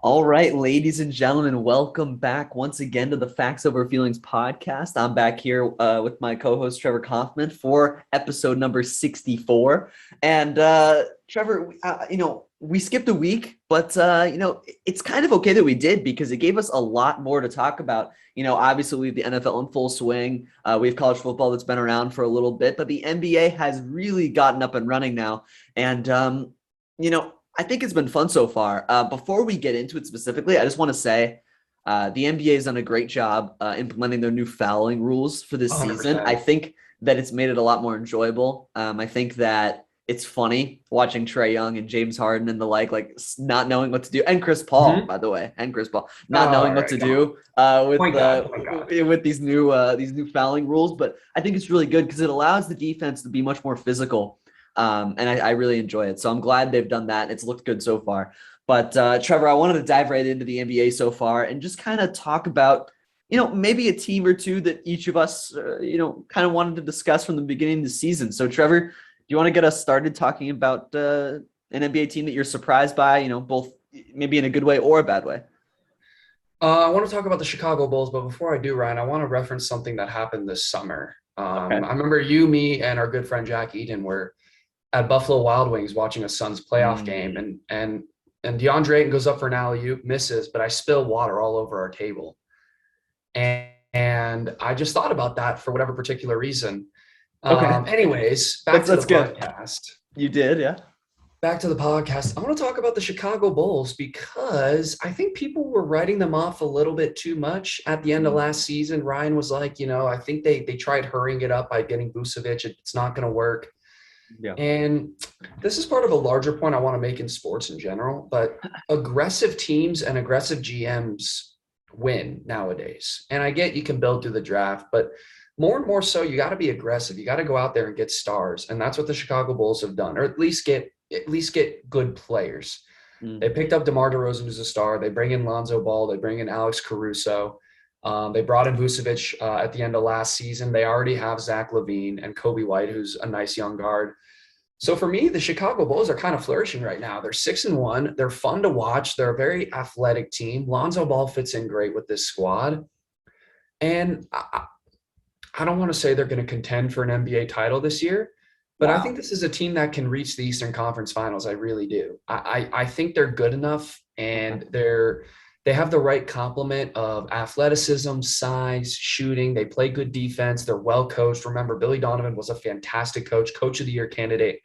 All right, ladies and gentlemen, welcome back once again to the Facts Over Feelings podcast. I'm back here with my co-host Trevor Kaufman for episode number 64. And Trevor, we skipped a week, but it's kind of okay that we did because it gave us a lot more to talk about. Obviously we have the NFL in full swing. We have college football that's been around for a little bit, but the NBA has really gotten up and running now. And I think it's been fun so far. Before we get into it specifically, I just want to say the NBA has done a great job implementing their new fouling rules for this season. I 100%. think that it's made it a lot more enjoyable. I think that it's funny watching Trae Young and James Harden and the like not knowing what to do, and Chris Paul, Hmm. by the way, and Chris Paul not All knowing what right, to come on. do Point guard, point guard. with these new fouling rules. But I think it's really good because it allows the defense to be much more physical. And I really enjoy it. So I'm glad they've done that. It's looked good so far. But Trevor, I wanted to dive right into the NBA so far and just kind of talk about, maybe a team or two that each of us, kind of wanted to discuss from the beginning of the season. So Trevor, do you want to get us started talking about an NBA team that you're surprised by, both maybe in a good way or a bad way? I want to talk about the Chicago Bulls, but before I do, Ryan, I want to reference something that happened this summer. Okay. I remember you, me, and our good friend Jack Eden were at Buffalo Wild Wings watching a Suns playoff game, Mm. and DeAndre Ayton goes up for an alley-oop, misses, but I spill water all over our table, and I just thought about that for whatever particular reason. Okay. Anyways, That's good. You did, yeah. back to the podcast. I want to talk about the Chicago Bulls because I think people were writing them off a little bit too much at the end of Mm. last season. Ryan was like, I think they tried hurrying it up by getting Vucevic. It's not going to work. Yeah. And this is part of a larger point I want to make in sports in general, but aggressive teams and aggressive GMs win nowadays. And I get you can build through the draft, but more and more so, you got to be aggressive. You got to go out there and get stars. And that's what the Chicago Bulls have done, or at least get good players. Mm. They picked up DeMar DeRozan, who's a star. They bring in Lonzo Ball. They bring in Alex Caruso. They brought in Vucevic at the end of last season. They already have Zach LaVine and Kobe White, who's a nice young guard. So for me, the Chicago Bulls are kind of flourishing right now. They're 6-1. They're fun to watch. They're a very athletic team. Lonzo Ball fits in great with this squad. And I don't want to say they're going to contend for an NBA title this year, but I think Wow. this is a team that can reach the Eastern Conference Finals. I really do. I think they're good enough, Okay. and they have the right complement of athleticism, size, shooting. They play good defense. They're well coached. Remember, Billy Donovan was a fantastic coach of the year candidate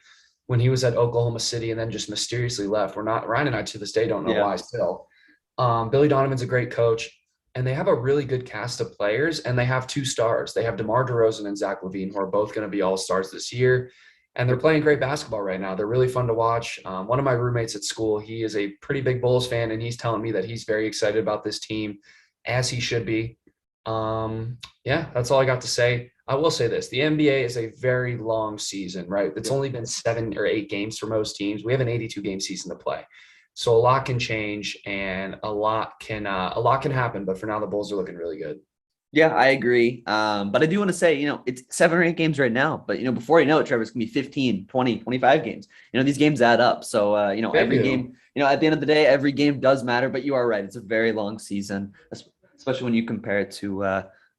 when he was at Oklahoma City, and then just mysteriously left. We're not Ryan and I to this day don't know Yeah. why still. Billy Donovan's a great coach, and they have a really good cast of players, and they have two stars. They have DeMar DeRozan and Zach LaVine, who are both going to be all stars this year, and they're playing great basketball right now. They're really fun to watch. One of my roommates at school, he is a pretty big Bulls fan, and he's telling me that he's very excited about this team, as he should be. Yeah, that's all I got to say. I will say this: the NBA is a very long season, right? It's Yeah. only been 7 or 8 games for most teams. We have an 82 game season to play. So a lot can change and a lot can happen. But for now, the Bulls are looking really good. Yeah, I agree. But I do want to say, it's 7 or 8 games right now. But, before you know it, Trevor, it's going to be 15, 20, 25 games. These games add up. So, They every do. game, at the end of the day, every game does matter. But you are right. It's a very long season, especially when you compare it to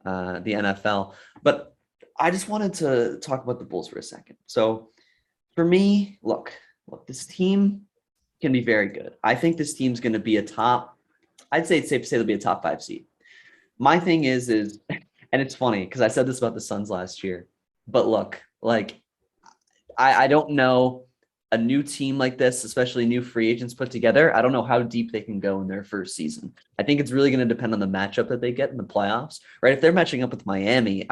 the NFL. But I just wanted to talk about the Bulls for a second. So for me, look, this team can be very good. I think this team's going to be I'd say it's safe to say they'll be a top 5 seed. My thing is, and it's funny because I said this about the Suns last year, but look, like I don't know a new team like this, especially new free agents put together. I don't know how deep they can go in their first season. I think it's really going to depend on the matchup that they get in the playoffs, right? If they're matching up with Miami,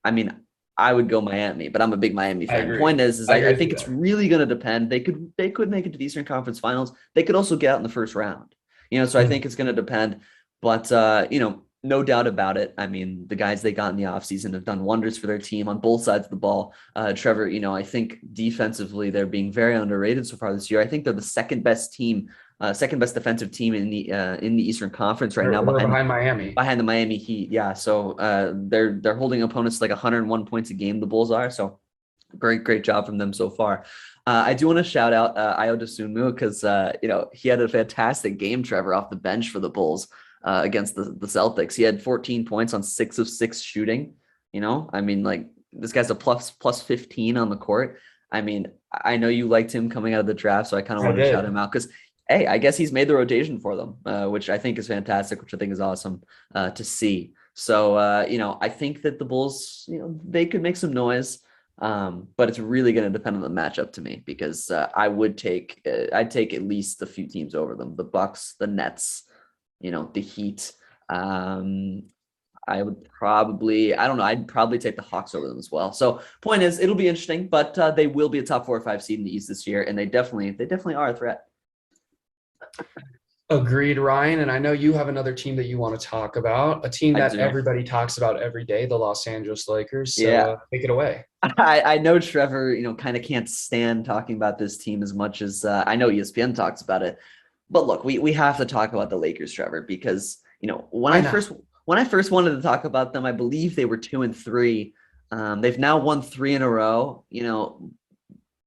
I mean, I would go Miami, but I'm a big Miami I fan. agree. Point is I I agree with think you it's there. really going to depend. They could make it to the Eastern Conference Finals. They could also get out in the first round. So I think it's going to depend. But no doubt about it. I mean, the guys they got in the offseason have done wonders for their team on both sides of the ball. Trevor, I think defensively they're being very underrated so far this year. I think they're the second best defensive team in the Eastern Conference right now We're behind behind Miami. behind the Miami Heat. Yeah, so they're holding opponents like 101 points a game. The Bulls are so. Great job from them so far. I do want to shout out Ayo Dosunmu because he had a fantastic game, Trevor, off the bench for the Bulls against the Celtics. He had 14 points on 6 of 6 shooting. I mean, like, this guy's a plus 15 on the court. I mean, I know you liked him coming out of the draft, so I kind of I wanted to shout did. him out because, hey, I guess he's made the rotation for them, which I think is fantastic, which I think is awesome to see. So, I think that the Bulls, they could make some noise. But it's really going to depend on the matchup to me because I'd take at least a few teams over them. The Bucks, the Nets, the Heat. I don't know. I'd probably take the Hawks over them as well. So point is, it'll be interesting, but they will be a top 4 or 5 seed in the East this year, and they definitely are a threat. Agreed, Ryan. And I know you have another team that you want to talk about, a team I that do. everybody talks about every day, the Los Angeles Lakers. So Yeah. take it away. I know Trevor, kind of can't stand talking about this team as much as I know ESPN talks about it. But look, we have to talk about the Lakers, Trevor, because when I first wanted to talk about them, I believe they were 2-3. They've now won 3 in a row,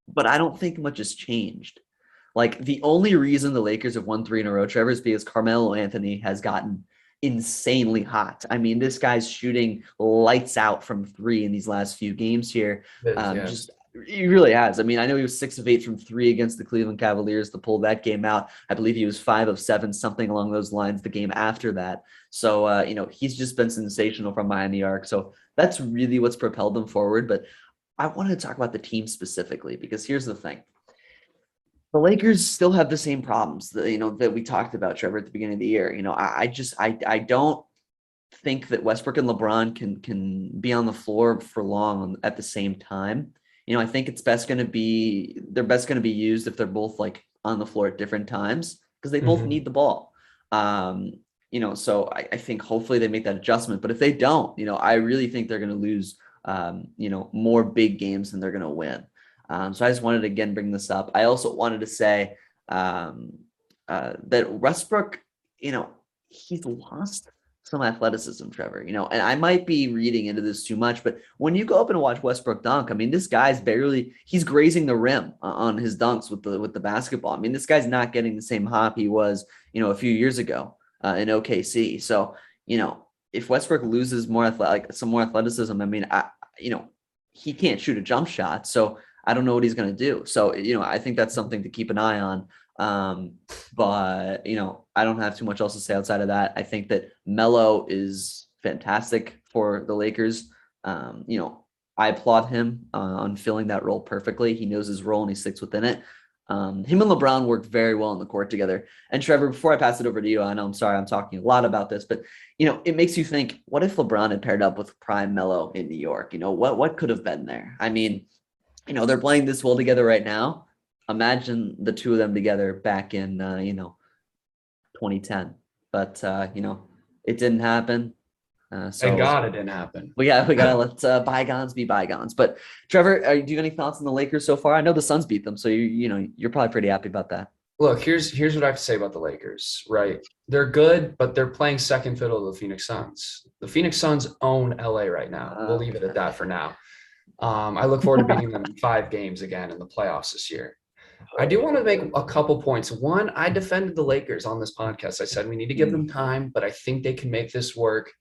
but I don't think much has changed. Like, the only reason the Lakers have won 3 in a row, Trevor, is because Carmelo Anthony has gotten insanely hot. I mean, this guy's shooting lights out from 3 in these last few games here. Yes. He really has. I mean, I know he was 6 of 8 from 3 against the Cleveland Cavaliers to pull that game out. I believe he was 5 of 7, something along those lines, the game after that. So, he's just been sensational from behind the arc. So that's really what's propelled them forward. But I wanted to talk about the team specifically because here's the thing. The Lakers still have the same problems that we talked about, Trevor, at the beginning of the year. I don't think that Westbrook and LeBron can be on the floor for long at the same time. I think they're best going to be used if they're both like on the floor at different times because they both need the ball. So I think hopefully they make that adjustment. But if they don't, I really think they're going to lose, more big games than they're going to win. So I just wanted to again bring this up. I also wanted to say that Westbrook, he's lost some athleticism, Trevor. And I might be reading into this too much, but when you go up and watch Westbrook dunk, I mean, this guy's he's grazing the rim on his dunks with the basketball. I mean, this guy's not getting the same hop he was, a few years ago in OKC. So, if Westbrook loses some more athleticism, I mean, he can't shoot a jump shot. So I don't know what he's going to do. So, I think that's something to keep an eye on. But I don't have too much else to say outside of that. I think that Melo is fantastic for the Lakers. I applaud him on filling that role perfectly. He knows his role and he sticks within it. Him and LeBron worked very well on the court together. And Trevor, before I pass it over to you, I know I'm sorry I'm talking a lot about this, but it makes you think, what if LeBron had paired up with prime Melo in New York? What could have been there? I mean, they're playing this well together right now. Imagine the two of them together back in 2010, but it didn't happen. So Thank God it didn't happen. we gotta let bygones be bygones. But Trevor, do you have any thoughts on the Lakers so far? I know the Suns beat them, so you're probably pretty happy about that. Look, here's what I have to say about the Lakers, right? They're good, but they're playing second fiddle to the Phoenix Suns. The Phoenix Suns own LA right now. We'll leave it at that for now. I look forward to beating them in 5 games again in the playoffs this year. I do want to make a couple points. One, I defended the Lakers on this podcast. I said we need to give them time, but I think they can make this work.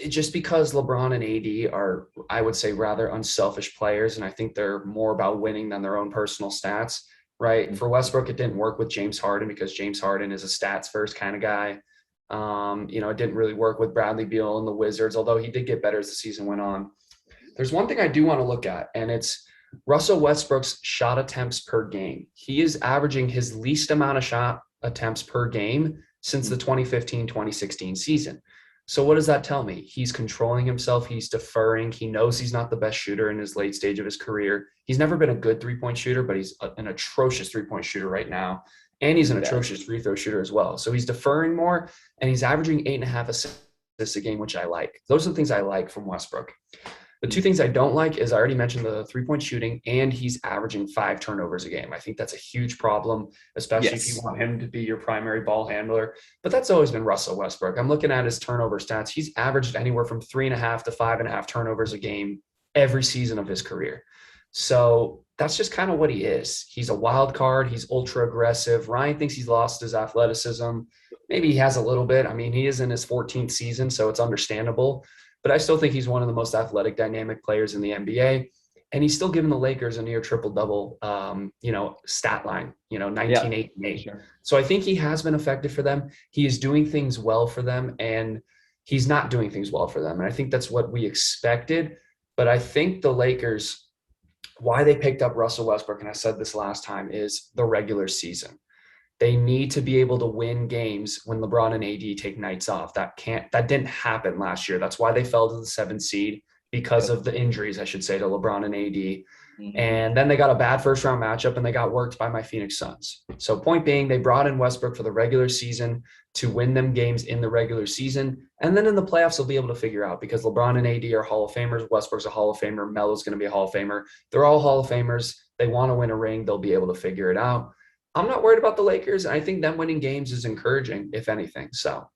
Just because LeBron and AD are, I would say, rather unselfish players, and I think they're more about winning than their own personal stats, right? For Westbrook, it didn't work with James Harden because James Harden is a stats first kind of guy. It didn't really work with Bradley Beal and the Wizards, although he did get better as the season went on. There's one thing I do want to look at, and it's Russell Westbrook's shot attempts per game. He is averaging his least amount of shot attempts per game since the 2015-2016 season. So what does that tell me? He's controlling himself. He's deferring. He knows he's not the best shooter in his late stage of his career. He's never been a good three-point shooter, but he's an atrocious three-point shooter right now. And he's an atrocious free throw shooter as well. So he's deferring more, and he's averaging 8.5 assists a game, which I like. Those are the things I like from Westbrook. The two things I don't like is I already mentioned the three-point shooting, and he's averaging 5 turnovers a game. I think that's a huge problem, especially if you want him to be your primary ball handler. But that's always been Russell Westbrook. I'm looking at his turnover stats. He's averaged anywhere from 3.5 to 5.5 turnovers a game every season of his career. So that's just kind of what he is. He's a wild card. He's ultra aggressive. Ryan thinks he's lost his athleticism. Maybe he has a little bit. I mean, he is in his 14th season, so it's understandable. But I still think he's one of the most athletic, dynamic players in the NBA. And he's still giving the Lakers a near triple double, stat line, Yeah, 19, 8, and 8. sure. So I think he has been effective for them. He is doing things well for them, and he's not doing things well for them. And I think that's what we expected. But I think the Lakers, why they picked up Russell Westbrook, and I said this last time, is the regular season. They need to be able to win games when LeBron and AD take nights off. That didn't happen last year. That's why they fell to the 7th seed, because Yep. of the injuries, I should say, to LeBron and AD. Mhm. And then they got a bad first round matchup and they got worked by my Phoenix Suns. So point being, they brought in Westbrook for the regular season to win them games in the regular season. And then in the playoffs, they'll be able to figure out, because LeBron and AD are Hall of Famers. Westbrook's a Hall of Famer. Melo's going to be a Hall of Famer. They're all Hall of Famers. They want to win a ring. They'll be able to figure it out. I'm not worried about the Lakers. I think them winning games is encouraging, if anything. So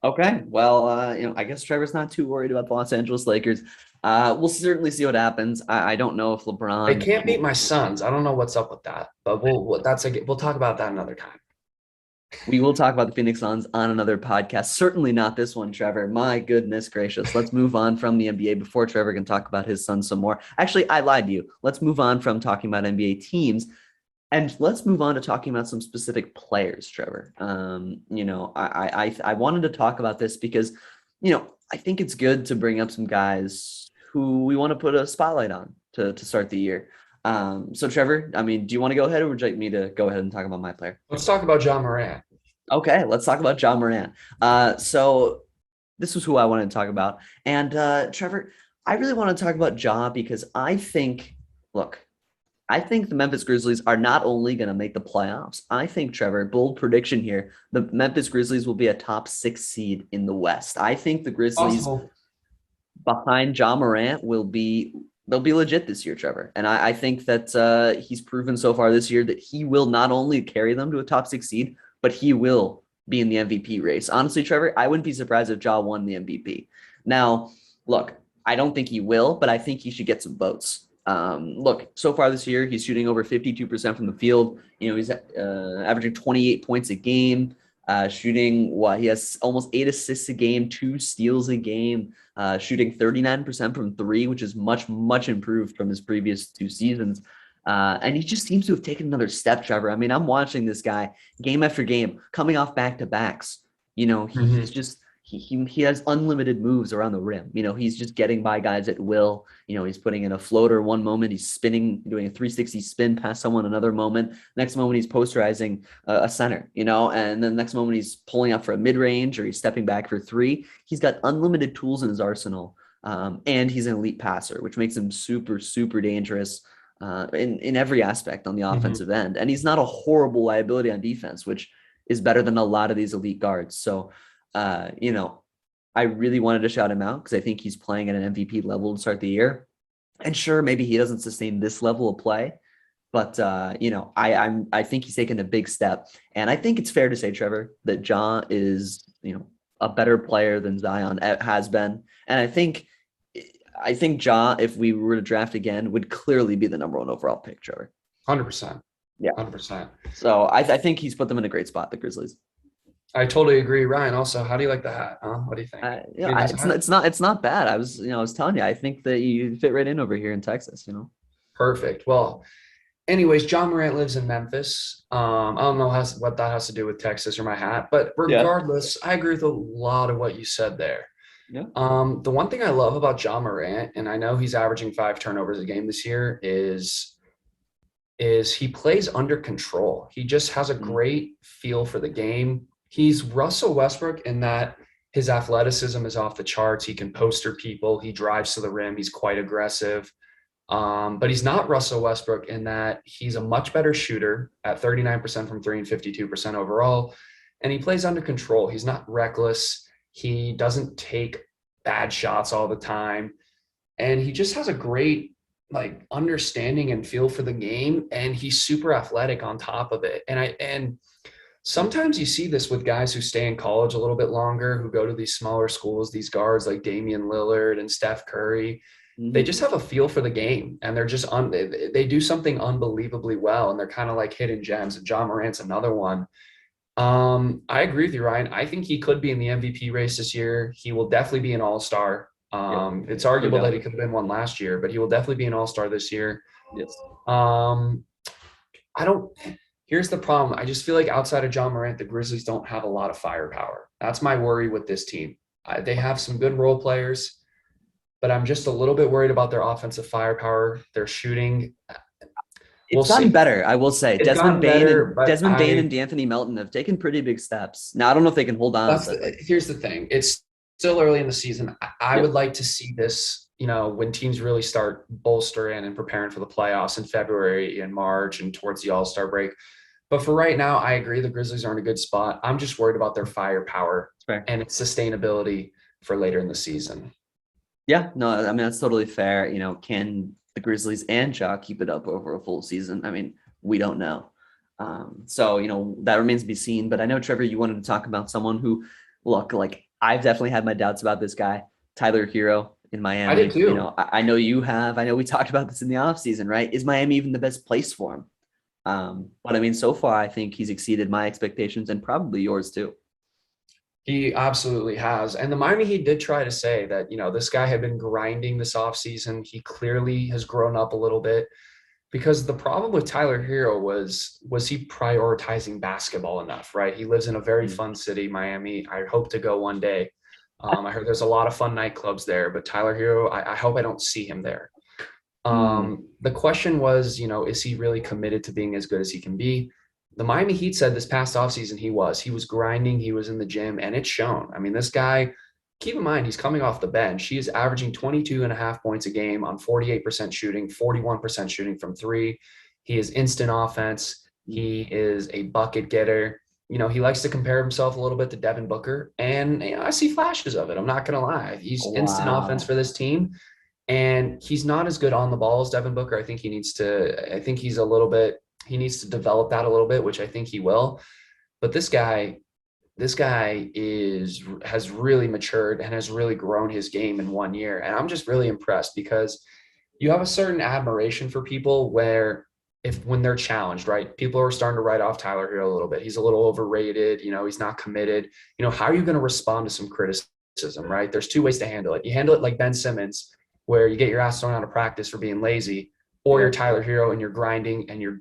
Okay, well, I guess Trevor's not too worried about the Los Angeles Lakers. We'll certainly see what happens. I don't know if they LeBron can't beat will. my Suns. I don't know what's up with that, but we'll talk about that another time. We will talk about the Phoenix Suns on another podcast. Certainly not this one, Trevor. My goodness gracious. Let's move on from the NBA before Trevor can talk about his Suns some more. Actually, I lied to you. Let's move on from talking about NBA teams. And let's move on to talking about some specific players, Trevor. I wanted to talk about this because, I think it's good to bring up some guys who we want to put a spotlight on to start the year. So Trevor, I mean, do you want to go ahead, or would you like me to go ahead and talk about my player? Let's talk about John Morant. Okay, let's talk about John Morant. So this was who I wanted to talk about. And Trevor, I really want to talk about Ja because look, I think the Memphis Grizzlies are not only going to make the playoffs. I think, Trevor, bold prediction here, the Memphis Grizzlies will be a top 6 seed in the West. I think the Grizzlies Possible. behind Ja Morant they'll be legit this year, Trevor. And I think that he's proven so far this year that he will not only carry them to a top 6 seed, but he will be in the MVP race. Honestly, Trevor, I wouldn't be surprised if Ja won the MVP. Now, look, I don't think he will, but I think he should get some votes. Look, so far this year, he's shooting over 52% from the field. He's averaging 28 points a game, he has almost 8 assists a game, 2 steals a game, shooting 39% from 3, which is much, much improved from his previous 2 seasons. And he just seems to have taken another step, Trevor. I mean, I'm watching this guy game after game, coming off back-to-backs. He's Mhm. just he has unlimited moves around the rim. He's just getting by guys at will. He's putting in a floater one moment, he's spinning, doing a 360 spin past someone another moment. Next moment, he's posterizing a center, and then next moment, he's pulling up for a mid-range or he's stepping back for 3. He's got unlimited tools in his arsenal. And he's an elite passer, which makes him super, super dangerous in every aspect on the Mhm. offensive end. And he's not a horrible liability on defense, which is better than a lot of these elite guards. So, I really wanted to shout him out because I think he's playing at an MVP level to start the year. And sure, maybe he doesn't sustain this level of play, but I think he's taken a big step. And I think it's fair to say, Trevor, that Ja is, a better player than Zion has been. And I think Ja, if we were to draft again, would clearly be the number 1 overall pick, Trevor. 100%. Yeah. 100%. So I think he's put them in a great spot, the Grizzlies. I totally agree. Ryan, also, how do you like the hat? Huh? What do you think? Be a nice hat? It's not bad. I was telling you, I think that you fit right in over here in Texas. Perfect. Well, anyways, John Morant lives in Memphis. I don't know what that has to do with Texas or my hat, but Yeah. regardless, I agree with a lot of what you said there. Yeah. The one thing I love about John Morant, and I know he's averaging 5 turnovers a game this year, is he plays under control. He just has a Mhm. great feel for the game. He's Russell Westbrook in that his athleticism is off the charts. He can poster people. He drives to the rim. He's quite aggressive. But he's not Russell Westbrook in that he's a much better shooter at 39% from 3 and 52% overall. And he plays under control. He's not reckless. He doesn't take bad shots all the time. And he just has a great understanding and feel for the game. And he's super athletic on top of it. And sometimes you see this with guys who stay in college a little bit longer, who go to these smaller schools, these guards like Damian Lillard and Steph Curry. they Mhm. just have a feel for the game, and they're just they do something unbelievably well, and they're kind of like hidden gems. And John Morant's another one. I agree with you, Ryan. I think he could be in the MVP race this year. He will definitely be an all-star. Yep, It's no arguable that doubt. he could have been one last year, but he will definitely be an all-star this year. Yes. Um, I don't. Here's the problem. I just feel like outside of John Morant, the Grizzlies don't have a lot of firepower. That's my worry with this team. They have some good role players, but I'm just a little bit worried about their offensive firepower. Their shooting. We'll It's gotten see. better, I will say. It's gotten better, but Desmond Bain and D'Anthony Melton have taken pretty big steps. Now I don't know if they can hold on, but like, here's the thing. It's still early in the season. I would yep. like to see this, when teams really start bolstering and preparing for the playoffs in February and March and towards the All-Star break. But for right now, I agree the Grizzlies are in a good spot. I'm just worried about their firepower It's fair. and its sustainability for later in the season. Yeah, no, I mean that's totally fair. Can the Grizzlies and Ja keep it up over a full season? I mean, we don't know. So that remains to be seen. But I know Trevor, you wanted to talk about someone who, look, like I've definitely had my doubts about this guy, Tyler Hero in I did Miami. too. I know you have. I know we talked about this in the offseason, right? Is Miami even the best place for him? But I mean, so far, I think he's exceeded my expectations and probably yours too. He absolutely has. And the Miami Heat did try to say that, this guy had been grinding this offseason. He clearly has grown up a little bit. Because the problem with Tyler Hero was he prioritizing basketball enough, right? He lives in a very Mm. fun city, Miami. I hope to go one day. I heard there's a lot of fun nightclubs there, but Tyler Hero, I hope I don't see him there. Mm. The question was, is he really committed to being as good as he can be? The Miami Heat said this past offseason he was grinding, he was in the gym, and it's shown. I mean, this guy, keep in mind, he's coming off the bench. He is averaging 22 and a half points a game on 48% shooting, 41% shooting from three. He is instant offense. He is a bucket getter. He likes to compare himself a little bit to Devin Booker, and I see flashes of it. I'm not going to lie. He's instant offense Wow. for this team. And he's not as good on the ball as Devin Booker. I think he needs to develop that a little bit, which I think he will. But this guy has really matured and has really grown his game in one year. And I'm just really impressed because you have a certain admiration for people where when they're challenged, right? People are starting to write off Tyler here a little bit. He's a little overrated, he's not committed. How are you going to respond to some criticism, right? There's two ways to handle it. You handle it like Ben Simmons, where you get your ass thrown out of practice for being lazy, or you're Yep. Tyler Hero and you're grinding and you're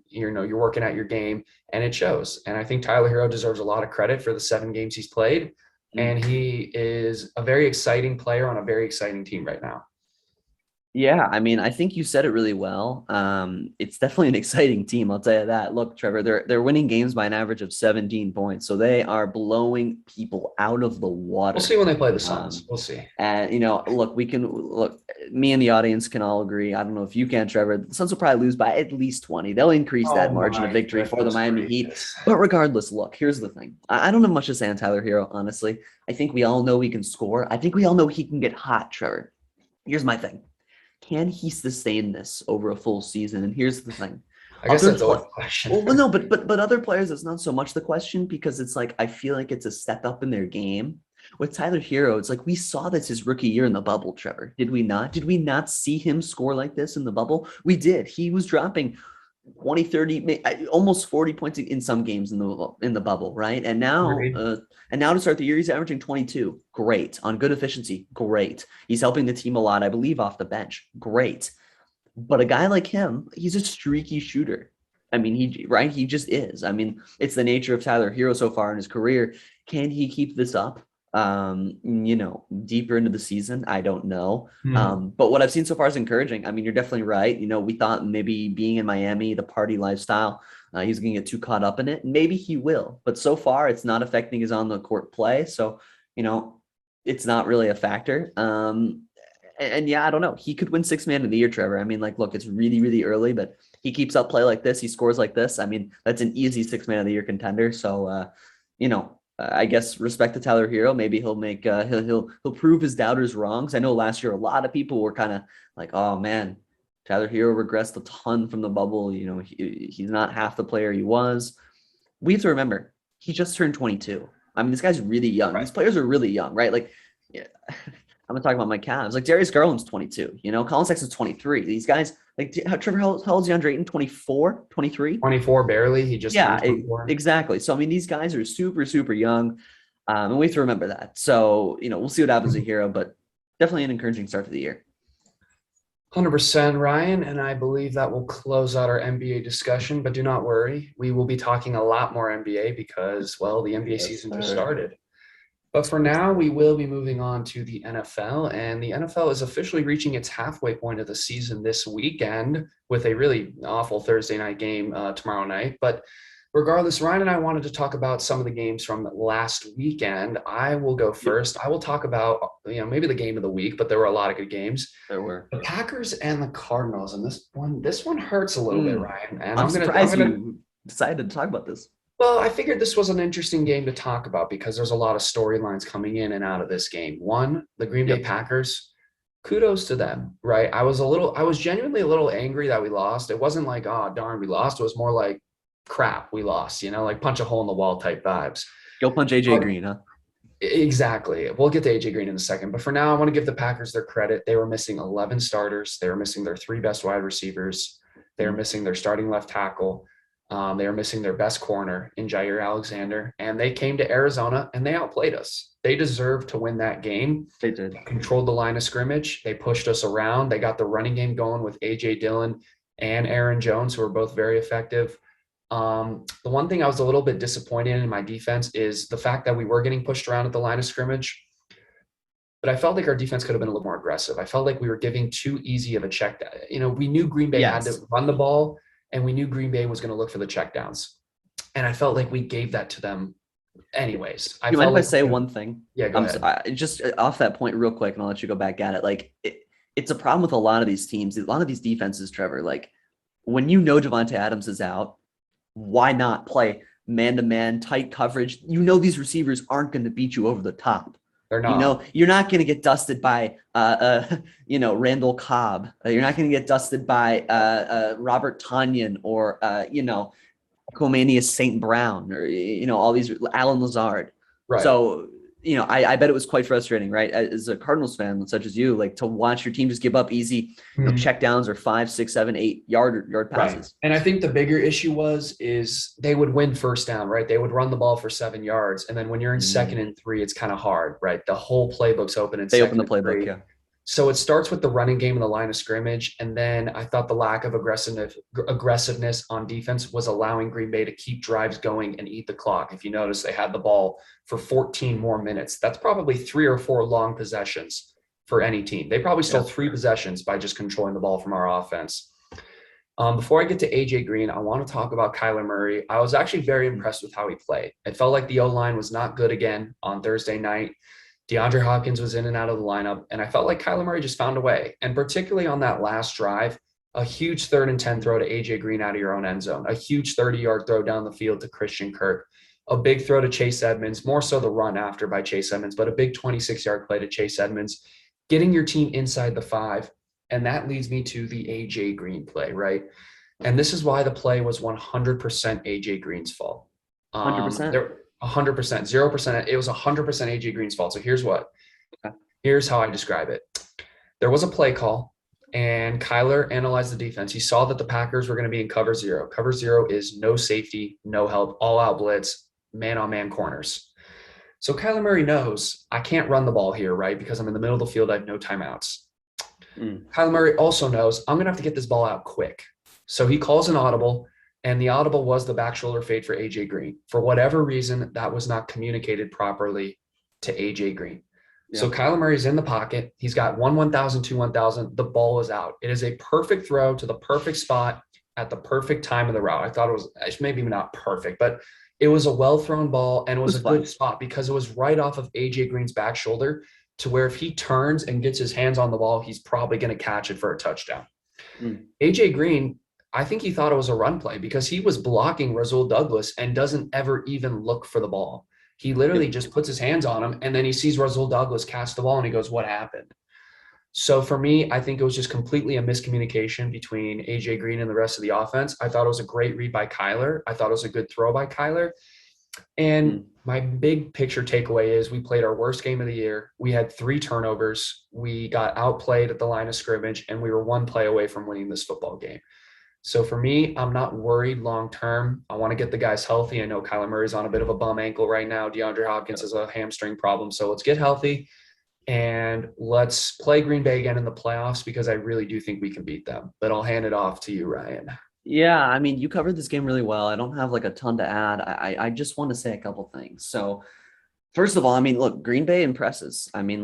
working at your game and it shows. And I think Tyler Hero deserves a lot of credit for the 7 games he's played. Mm. And he is a very exciting player on a very exciting team right now. Yeah, I mean, I think you said it really well. It's definitely an exciting team, I'll tell you that. Look, Trevor, they're winning games by an average of 17 points, so they are blowing people out of the We'll water. see when they play the Suns. Um, We'll see. and look, me and the audience can all agree. I don't know if you can, Trevor. The Suns will probably lose by at least 20. They'll increase that Oh margin of my victory for the goodness Miami Heat. gracious. But regardless, look, here's the thing. I don't have much to say on Tyler Hero, honestly. I think we all know he can score. I think we all know he can get hot, Trevor. Here's my thing. Can he sustain this over a full season? And here's the thing. I guess Other that's always play, the question. well, no, but other players, it's not so much the question because it's like I feel like it's a step up in their game. With Tyler Hero, it's like we saw this his rookie year in the bubble, Trevor. Did we not? Did we not see him score like this in the bubble? We did. He was dropping 20, 30, almost 40 points in some games in the bubble, right? Agreed. And now to start the year, he's averaging 22. Great. On good efficiency. Great. He's helping the team a lot, I believe, off the bench. Great. But a guy like him, he's a streaky shooter. I mean, he just is. I mean, it's the nature of Tyler Hero so far in his career. Can he keep this up? Deeper into the season, I don't know. Hmm. But what I've seen so far is encouraging. I mean, you're definitely right. We thought maybe being in Miami, the party lifestyle, he's going to get too caught up in it. Maybe he will, but so far it's not affecting his on the court play. So, it's not really a factor. And yeah, I don't know. He could win six man of the year, Trevor. I mean, like, look, it's really, really early, but he keeps up play like this. He scores like this. I mean, that's an easy six man of the year contender. So, I guess respect to Tyler Hero. Maybe he'll make he'll prove his doubters wrong. I know last year a lot of people were kind of like, oh man, Tyler Hero regressed a ton from the bubble. He's not half the player he was. We have to remember he just turned 22. I mean, this guy's really young. Right. These players are really young, right? Like, yeah. I'm gonna talk about my Cavs. Like Darius Garland's 22, Colin Sexton's 23. These guys, like Trevor, how old's DeAndre Ayton? 24, 23? 24 barely. He just Yeah, turned 24. exactly. So I mean, these guys are super, super young, and we have to remember that. So we'll see what happens at Hero, but definitely an encouraging start to the year. 100%, Ryan, and I believe that will close out our NBA discussion. But do not worry, we will be talking a lot more NBA because, well, the NBA season just started. But for now, we will be moving on to the NFL, and the NFL is officially reaching its halfway point of the season this weekend with a really awful Thursday night game tomorrow night. But regardless, Ryan and I wanted to talk about some of the games from last weekend. I will go first. I will talk about, maybe the game of the week, but there were a lot of good games. There were the Packers and the Cardinals, and this one hurts a little bit, Ryan. And I'm surprised you decided to talk about this. Well, I figured this was an interesting game to talk about because there's a lot of storylines coming in and out of this game. One, the Green Bay Packers, kudos to them, right? I was genuinely a little angry that we lost. It wasn't like, oh, darn, we lost. It was more like, crap, we lost, like punch a hole in the wall type vibes. Go punch AJ Green, huh? Exactly. We'll get to AJ Green in a second. But for now, I want to give the Packers their credit. They were missing 11 starters. They were missing their 3 best wide receivers. They were missing their starting left tackle. They were missing their best corner in Jair Alexander, and they came to Arizona and they outplayed us. They deserved to win that game. They did. They controlled the line of scrimmage. They pushed us around. They got the running game going with A.J. Dillon and Aaron Jones, who were both very effective. The one thing I was a little bit disappointed in my defense is the fact that we were getting pushed around at the line of scrimmage. But I felt like our defense could have been a little more aggressive. I felt like we were giving too easy of a check. We knew Green Bay had to run the ball, and we knew Green Bay was going to look for the checkdowns. And I felt like we gave that to them anyways. You mind if I say one thing? Yeah, go ahead. Just off that point real quick, and I'll let you go back at it. Like, it's a problem with a lot of these teams, a lot of these defenses, Trevor. Like, when Devontae Adams is out, why not play man-to-man, tight coverage? These receivers aren't going to beat you over the top. They're not. You're not going to get dusted by, Randall Cobb. You're not going to get dusted by Robert Tonyan or, Comanius St. Brown or, all these Alan Lazard. Right. So, I bet it was quite frustrating, right? As a Cardinals fan, such as you, like to watch your team just give up easy check downs or 5, 6, 7, 8 yard passes. Right. And I think the bigger issue is they would win first down, right? They would run the ball for 7 yards. And then when you're in 2nd and 3, it's kind of hard, right? The whole playbook's open. They open the playbook, yeah. So it starts with the running game and the line of scrimmage. And then I thought the lack of aggressiveness on defense was allowing Green Bay to keep drives going and eat the clock. If you notice, they had the ball for 14 more minutes. That's probably 3 or 4 long possessions for any team. They probably stole 3 possessions by just controlling the ball from our offense. Before I get to AJ Green, I want to talk about Kyler Murray. I was actually very impressed with how he played. It felt like the O-line was not good again on Thursday night. DeAndre Hopkins was in and out of the lineup, and I felt like Kyler Murray just found a way. And particularly on that last drive, a huge 3rd and 10 throw to AJ Green out of your own end zone, a huge 30-yard throw down the field to Christian Kirk, a big throw to Chase Edmonds, more so the run after by Chase Edmonds, but a big 26-yard play to Chase Edmonds, getting your team inside the 5. And that leads me to the AJ Green play, right? And this is why the play was 100% AJ Green's fault. 100%. 100%, 0%. It was 100% AJ Green's fault. So here's how I describe it. There was a play call, and Kyler analyzed the defense. He saw that the Packers were going to be in cover 0. Cover 0 is no safety, no help, all out blitz, man-on-man corners. So Kyler Murray knows I can't run the ball here, right? Because I'm in the middle of the field. I have no timeouts. Kyler Murray also knows I'm going to have to get this ball out quick. So he calls an audible. And the audible was the back shoulder fade for AJ Green. For whatever reason, that was not communicated properly to AJ Green. Yeah. So Kyler Murray's in the pocket. He's got 1,000, 2,000. The ball is out. It is a perfect throw to the perfect spot at the perfect time of the route. I thought it was maybe not perfect, but it was a well-thrown ball, and it was a good spot because it was right off of AJ Green's back shoulder to where if he turns and gets his hands on the ball, he's probably going to catch it for a touchdown. AJ Green, I think he thought it was a run play because he was blocking Rasul Douglas and doesn't ever even look for the ball. He literally just puts his hands on him, and then he sees Rasul Douglas catch the ball, and he goes, what happened? So for me, I think it was just completely a miscommunication between AJ Green and the rest of the offense. I thought it was a great read by Kyler. I thought it was a good throw by Kyler. And My big picture takeaway is we played our worst game of the year. We had 3 turnovers. We got outplayed at the line of scrimmage, and we were 1 play away from winning this football game. So for me, I'm not worried long term. I want to get the guys healthy. I know Kyler Murray's on a bit of a bum ankle right now. DeAndre Hopkins has a hamstring problem. So let's get healthy and let's play Green Bay again in the playoffs because I really do think we can beat them. But I'll hand it off to you, Ryan. Yeah, I mean, you covered this game really well. I don't have like a ton to add. I just want to say a couple things. So first of all, I mean, look, Green Bay impresses. I mean,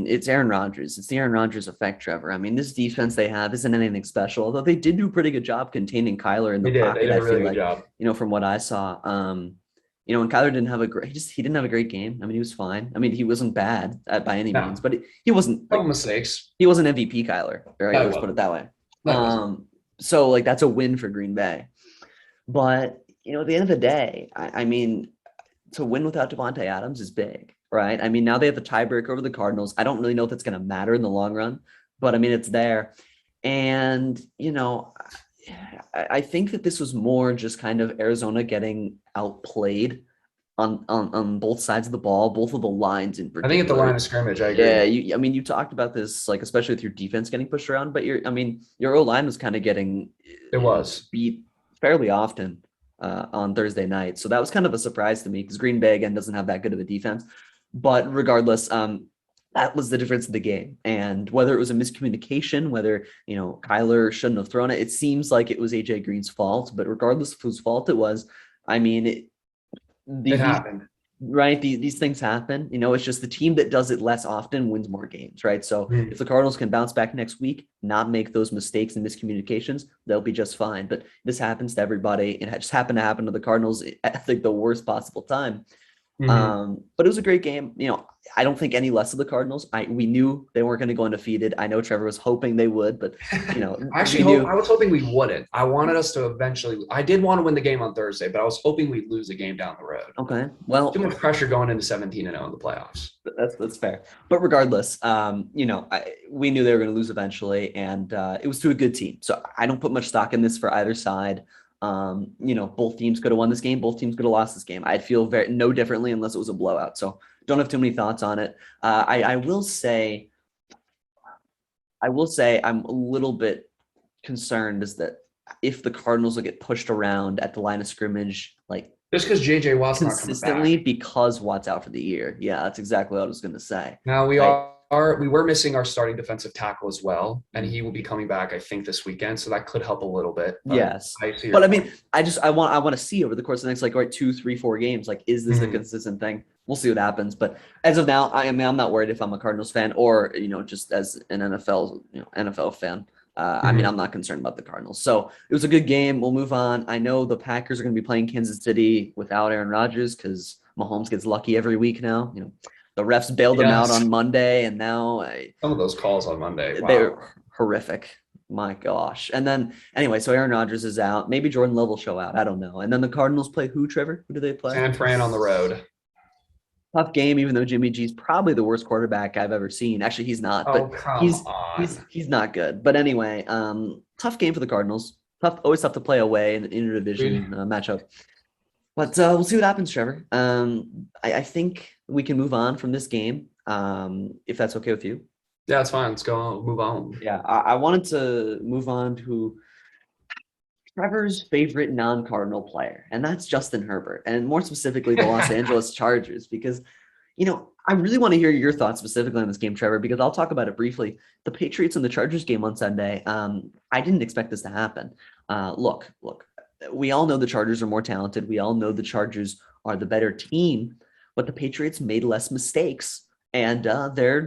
it's Aaron Rodgers. It's the Aaron Rodgers effect, Trevor. I mean, this defense they have isn't anything special, although they did do a pretty good job containing Kyler in the They did. They pocket. did I a really feel good like, job. from what I saw, and Kyler didn't have a great, he didn't have a great game. I mean, he was fine. I mean, he wasn't bad by any No, means, but he wasn't couple like mistakes. he wasn't MVP Kyler, right? That Let's put it wasn't. that way. That wasn't. So like that's a win for Green Bay. But at the end of the day, I mean, to win without Devontae Adams is big, right? I mean, now they have the tiebreaker over the Cardinals. I don't really know if it's going to matter in the long run, but I mean, it's there. And, I think that this was more just kind of Arizona getting outplayed on both sides of the ball, both of the lines in I think at the line particular. of scrimmage, I Yeah, agree. you talked about this, like especially with your defense getting pushed around, but your O line was kind of getting It was. beat fairly often on Thursday night, so that was kind of a surprise to me because Green Bay again doesn't have that good of a defense. But regardless, that was the difference in the game, and whether it was a miscommunication, whether Kyler shouldn't have thrown it, it seems like it was AJ Green's fault. But regardless of whose fault it was, I mean, It these happened. right? These things happen. It's just the team that does it less often wins more games, right? So Mhm. if the Cardinals can bounce back next week, not make those mistakes and miscommunications, they'll be just fine. But this happens to everybody. It just happened to happen to the Cardinals at like the worst possible time. Mhm. But it was a great game. I don't think any less of the Cardinals. We knew they weren't going to go undefeated. I know Trevor was hoping they would, but we I knew. was hoping we wouldn't. I wanted us to eventually, I did want to win the game on Thursday, but I was hoping we'd lose a game down the road. Okay, Too well, much pressure going into 17-0 in the playoffs. that's fair. But regardless, we knew they were going to lose eventually, and it was to a good team. So I don't put much stock in this for either side. Both teams could have won this game. Both teams could have lost this game. I'd feel very no differently unless it was a blowout. So don't have too many thoughts on it. I will say, I'm a little bit concerned is that if the Cardinals will get pushed around at the line of scrimmage, like Just because JJ Watt's not coming consistently back. because Watt's out for the year. Yeah, that's exactly what I was going to say. Now I we were missing our starting defensive tackle as well, and he will be coming back, I think, this weekend. So that could help a little bit. But Yes. I see your But I point. mean, I want to see over the course of the next like 2, 3, 4 games, like, is this a Mhm. consistent thing? We'll see what happens. But as of now, I'm not worried if I'm a Cardinals fan or, just as an NFL fan. I mean, Mhm. I'm not concerned about the Cardinals. So it was a good game. We'll move on. I know the Packers are going to be playing Kansas City without Aaron Rodgers because Mahomes gets lucky every week now. The refs bailed him out Yes. on Monday, and now Some of those calls on Monday. they're Wow. horrific. My gosh. And then anyway, so Aaron Rodgers is out. Maybe Jordan Love will show out. I don't know. And then the Cardinals play who, Trevor? Who do they play? San Fran on the road. Tough game, even though Jimmy G's probably the worst quarterback I've ever seen. Actually, he's not, Oh, but come he's on. he's not good. But anyway, tough game for the Cardinals. Always tough to play away in an Agreed. interdivision matchup. But we'll see what happens, Trevor. I think we can move on from this game, if that's okay with you. Yeah, it's fine. Let's go on. Move on. Yeah, I wanted to move on to Trevor's favorite non-Cardinal player, and that's Justin Herbert, and more specifically the Los Angeles Chargers, because I really want to hear your thoughts specifically on this game, Trevor, because I'll talk about it briefly. The Patriots and the Chargers game on Sunday, I didn't expect this to happen. Look, we all know the Chargers are more talented. We all know the Chargers are the better team, but the Patriots made less mistakes, and they're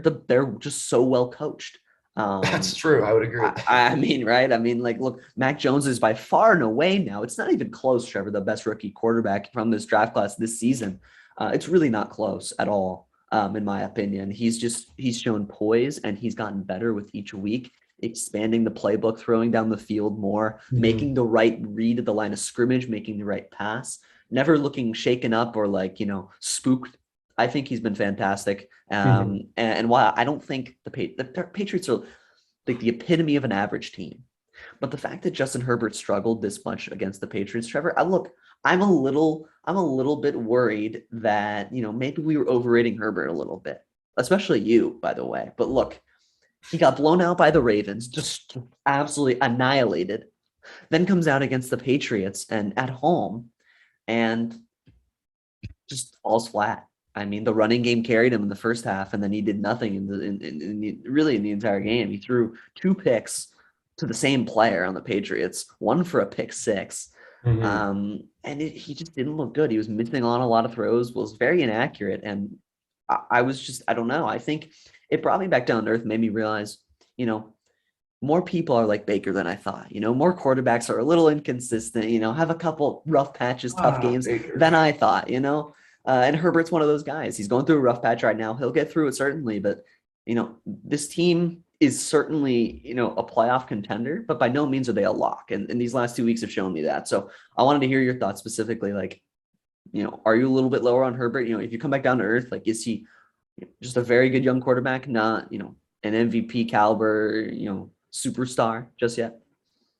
just so well coached. That's Um, true. I would agree. I mean, right? I mean, like, look, Mac Jones is by far and away now. It's not even close, Trevor, the best rookie quarterback from this draft class this season. It's really not close at all, in my opinion. He's shown poise and he's gotten better with each week, expanding the playbook, throwing down the field more, Mhm. making the right read at the line of scrimmage, making the right pass, never looking shaken up or like, spooked. I think he's been fantastic. Mhm. And while I don't think the Patriots are like the epitome of an average team, but the fact that Justin Herbert struggled this much against the Patriots, Trevor, I'm a little bit worried that, maybe we were overrating Herbert a little bit, especially you, by the way. But look, he got blown out by the Ravens, just absolutely annihilated. Then comes out against the Patriots and at home and just falls flat. I mean, the running game carried him in the first half, and then he did nothing really in the entire game. He threw two picks to the same player on the Patriots, one for a pick six. Mhm. And he just didn't look good. He was missing on a lot of throws, was very inaccurate. And I was just, I don't know. I think it brought me back down to earth, made me realize, you know, more people are like Baker than I thought. More quarterbacks are a little inconsistent, have a couple rough patches, tough games Baker. than I thought. And Herbert's one of those guys. He's going through a rough patch right now. He'll get through it certainly, but this team is certainly, a playoff contender, but by no means are they a lock. And these last 2 weeks have shown me that. So I wanted to hear your thoughts specifically. Like, are you a little bit lower on Herbert? If you come back down to earth, like, is he just a very good young quarterback, not, an MVP caliber, superstar just yet?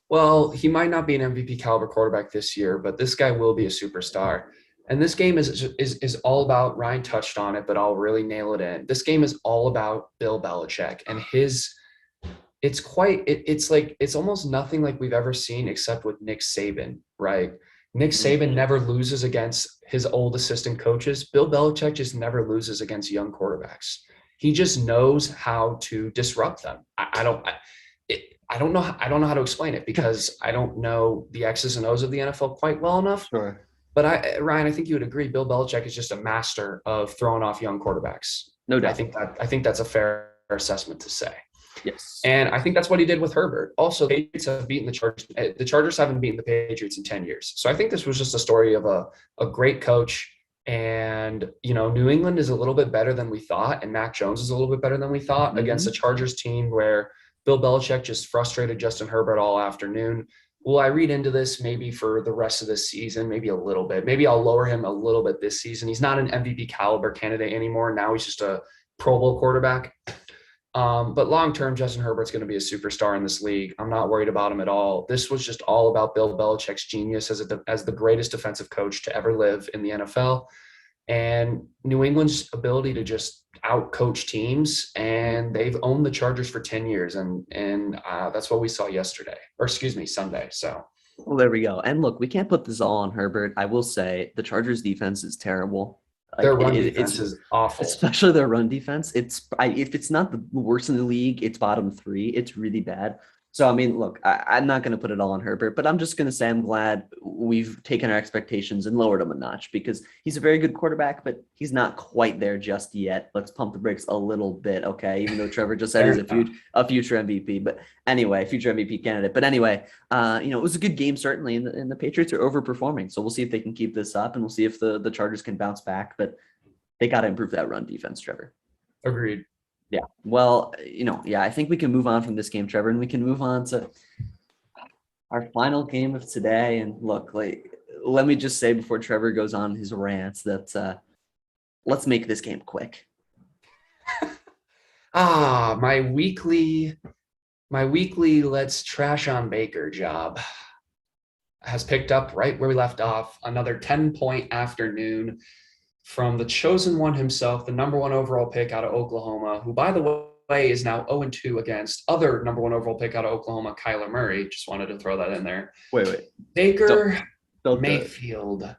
Well, he might not be an MVP caliber quarterback this year, but this guy will be a superstar. And this game is all about, Ryan touched on it, but I'll really nail it in. This game is all about Bill Belichick and his it's almost nothing like we've ever seen except with Nick Saban, right? Nick Saban Mhm. never loses against his old assistant coaches. Bill Belichick just never loses against young quarterbacks. He just knows how to disrupt them. I don't know. I don't know how to explain it because I don't know the X's and O's of the NFL quite well enough. Sure. But Ryan, I think you would agree. Bill Belichick is just a master of throwing off young quarterbacks. No I doubt. think that's a fair assessment to say. Yes. And I think that's what he did with Herbert. Also, the Patriots have beaten the Chargers. The Chargers haven't beaten the Patriots in 10 years. So I think this was just a story of a great coach. And, New England is a little bit better than we thought. And Mac Jones is a little bit better than we thought against the Mhm. Chargers team where Bill Belichick just frustrated Justin Herbert all afternoon. Will I read into this maybe for the rest of this season? Maybe a little bit. Maybe I'll lower him a little bit this season. He's not an MVP caliber candidate anymore. Now he's just a Pro Bowl quarterback. But long term, Justin Herbert's going to be a superstar in this league. I'm not worried about him at all. This was just all about Bill Belichick's genius as the greatest defensive coach to ever live in the NFL, and New England's ability to just outcoach teams. And they've owned the Chargers for 10 years, and that's what we saw yesterday, or excuse me, Sunday. So Well, there we go. And look, we can't put this all on Herbert. I will say the Chargers defense is terrible. Like their run it's defense is awful. especially their run defense. If it's not the worst in the league, it's bottom three. It's really bad. So I mean, look, I'm not going to put it all on Herbert, but I'm just going to say I'm glad we've taken our expectations and lowered them a notch because he's a very good quarterback, but he's not quite there just yet. Let's pump the brakes a little bit, okay? Even though Trevor just said he's a future MVP, but anyway, future MVP candidate. But anyway, it was a good game certainly, and the Patriots are overperforming. So we'll see if they can keep this up, and we'll see if the Chargers can bounce back. But they got to improve that run defense, Trevor. Agreed. Yeah. Well, yeah, I think we can move on from this game, Trevor, and we can move on to our final game of today. And look, like, let me just say before Trevor goes on his rants that let's make this game quick. My weekly let's trash on Baker job has picked up right where we left off. Another 10-point afternoon from the chosen one himself, the number one overall pick out of Oklahoma, who, by the way, is now 0-2 against other number one overall pick out of Oklahoma, Kyler Murray. Just wanted to throw that in there. Wait. Baker Don't Mayfield.